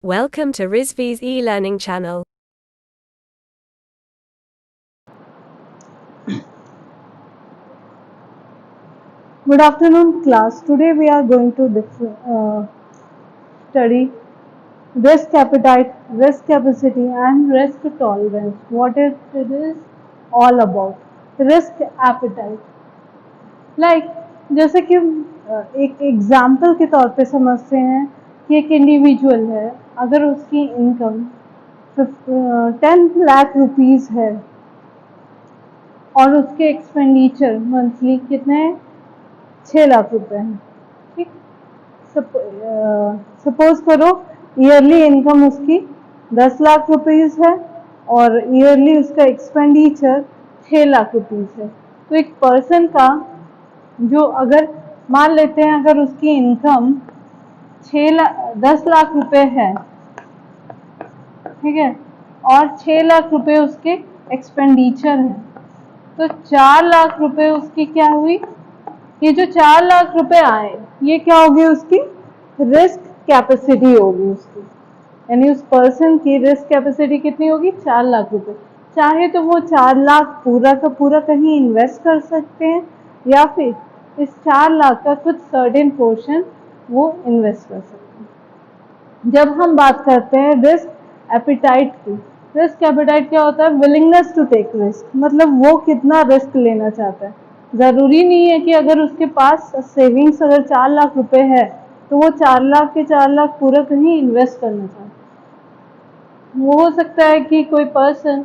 Welcome to Rizvi's e-learning channel. Good afternoon, class. Today we are going to study risk appetite, risk capacity, and risk tolerance. What it is all about? Risk appetite. जैसे कि एक example के तौर पे समझते हैं कि एक इंडिविजुअल है, अगर उसकी इनकम 10 लाख रुपीज़ है और उसके एक्सपेंडिचर मंथली कितने हैं? 6 लाख रुपए हैं। ठीक, सपोज करो ईयरली इनकम उसकी 10 लाख रुपीज़ है और ईयरली उसका एक्सपेंडिचर 6 लाख रुपीज़ है। तो एक पर्सन का जो, अगर मान लेते हैं अगर उसकी इनकम 10 लाख रुपए है, ठीक है, और 6 लाख रुपए उसके एक्सपेंडिचर है, तो 4 लाख रुपए उसकी क्या हुई? ये जो 4 लाख रुपए आए, ये क्या होगी? उसकी रिस्क कैपेसिटी होगी उसकी, यानी उस पर्सन की रिस्क कैपेसिटी कितनी होगी? 4 लाख रुपए। चाहे तो वो 4 लाख पूरा का पूरा कहीं इन्वेस्ट कर सकते हैं या फिर इस 4 लाख का कुछ सर्टेन पोर्शन वो इन्वेस्ट कर सकते हैं। जब हम बात करते हैं रिस्क एपिटाइट की, रिस्क एपिटाइट क्या होता है? विलिंगनेस टू टेक रिस्क, मतलब वो कितना रिस्क लेना चाहता है। ज़रूरी नहीं है कि अगर उसके पास सेविंग्स अगर 4 लाख रुपए है तो वो 4 लाख के 4 लाख पूरा कहीं इन्वेस्ट करना चाहता है। वो हो सकता है कि कोई पर्सन,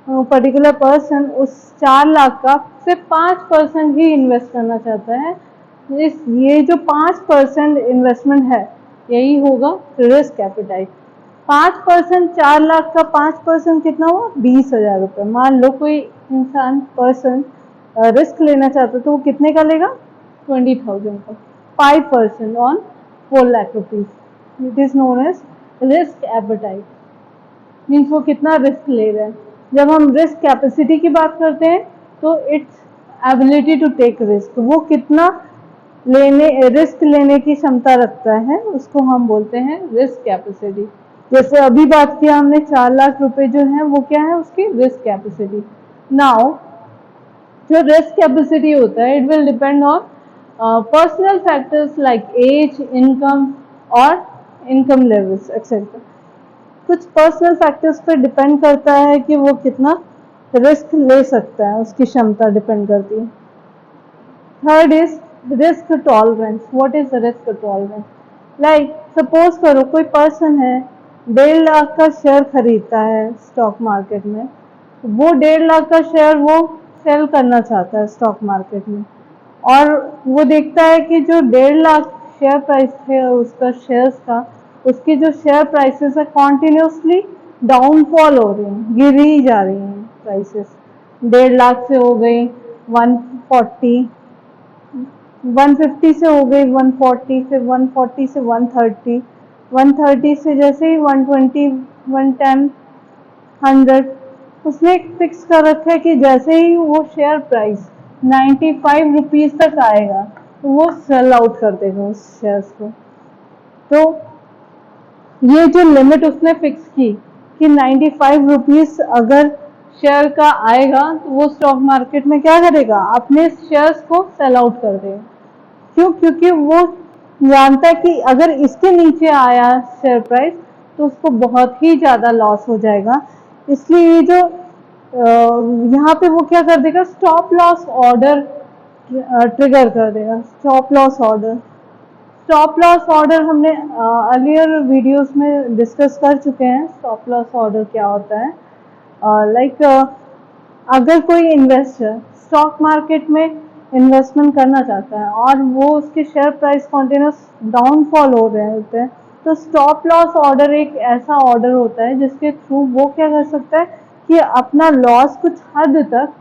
पर्टिकुलर पर्सन उस 4 लाख का सिर्फ 5% ही इन्वेस्ट करना चाहता है। ये जो 5% इन्वेस्टमेंट है, यही होगा रिस्क एपिटाइट। 5%, 4 लाख का 5% कितना हुआ? 20,000 रुपये। मान लो कोई इंसान पर्सन रिस्क लेना चाहता तो वो कितने का लेगा? 20,000 का। 5% on 4 lakh rupees, it is known as risk appetite. Means वो कितना रिस्क ले रहे हैं। जब हम रिस्क कैपेसिटी की बात करते हैं तो it's ability to take risk, वो कितना रिस्क लेने की क्षमता रखता है, उसको हम बोलते हैं रिस्क कैपेसिटी। जैसे अभी बात किया हमने, 4 लाख रुपए जो है वो क्या है? उसकी रिस्क कैपेसिटी। नाउ जो रिस्क कैपेसिटी होता है, it will depend on personal factors like age, income और इनकम लेवल्स एक्सेट्रा। कुछ पर्सनल फैक्टर्स पर डिपेंड करता है कि वो कितना रिस्क ले सकता है, उसकी क्षमता डिपेंड करती है। Third is risk tolerance. What is risk tolerance? Like suppose करो कोई पर्सन है, 1.5 लाख का शेयर खरीदता है स्टॉक मार्केट में, वो 1.5 लाख का शेयर वो सेल करना चाहता है स्टॉक मार्केट में, और वो देखता है कि जो 1.5 लाख शेयर प्राइस है उसका शेयर्स का, उसकी जो शेयर प्राइसेस है कॉन्टिन्यूसली डाउनफॉल हो रही हैं, गिर ही जा रही हैं प्राइसेस। 1.5 लाख से हो गई 140, 150 से हो गई 140, फिर 140 से 130, 130 से जैसे ही 120, 110, 100, उसने फिक्स कर रखा है कि जैसे ही वो शेयर प्राइस 95 रुपीज़ तक आएगा तो वो सेल आउट कर देगा उस शेयर्स को। तो ये जो लिमिट उसने फिक्स की कि 95 रुपीज़ अगर शेयर का आएगा तो वो स्टॉक मार्केट में क्या करेगा? अपने शेयर्स को सेल आउट कर देगा। क्यों? क्योंकि वो जानता है कि अगर इसके नीचे आया शेयर प्राइस तो उसको बहुत ही ज़्यादा लॉस हो जाएगा। इसलिए ये जो यहाँ पे वो क्या कर देगा? स्टॉप लॉस ऑर्डर ट्रिगर कर देगा। Stop loss order, stop loss order हमने अर्लियर वीडियोस में डिस्कस कर चुके हैं। स्टॉप लॉस ऑर्डर क्या होता है? लाइक अगर कोई इन्वेस्टर स्टॉक मार्केट में इन्वेस्टमेंट करना चाहता है और वो उसके शेयर प्राइस कॉन्टिन्यूस डाउनफॉल हो रहे होते हैं, तो स्टॉप लॉस ऑर्डर एक ऐसा ऑर्डर होता है जिसके थ्रू वो क्या कर सकता है कि अपना लॉस कुछ हद तक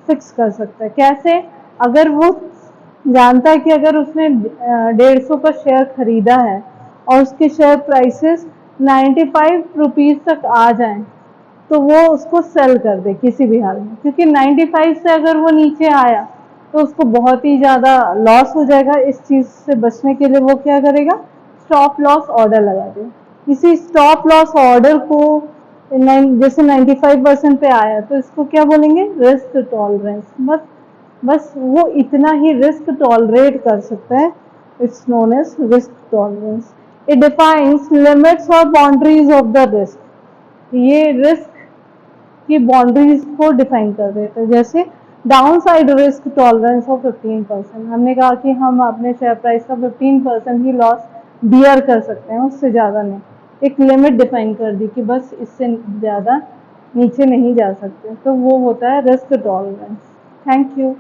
फिक्स कर सकता है। कैसे? अगर वो जानता है कि अगर उसने 150 का शेयर खरीदा है और उसके शेयर प्राइसेस 95 रुपीज़ तक आ जाएं तो वो उसको सेल कर दे किसी भी हाल में, क्योंकि 95 से अगर वो नीचे आया तो उसको बहुत ही ज़्यादा लॉस हो जाएगा। इस चीज़ से बचने के लिए वो क्या करेगा? स्टॉप लॉस ऑर्डर लगा दे। इसी स्टॉप लॉस ऑर्डर को जैसे 95% पे आया तो इसको क्या बोलेंगे, रिस्क टॉलरेंस। बस वो इतना ही रिस्क टॉलरेट कर सकता है, it's known as risk tolerance. It defines limits और बाउंड्रीज ऑफ द रिस्क। ये रिस्क की बाउंड्रीज को डिफाइन कर देते हैं। जैसे downside risk tolerance of 15%, हमने कहा कि हम अपने शेयर प्राइस का 15% ही लॉस बियर कर सकते हैं, उससे ज़्यादा नहीं। एक लिमिट डिफाइन कर दी कि बस इससे ज़्यादा नीचे नहीं जा सकते, तो वो होता है रिस्क टॉलरेंस। Thank you.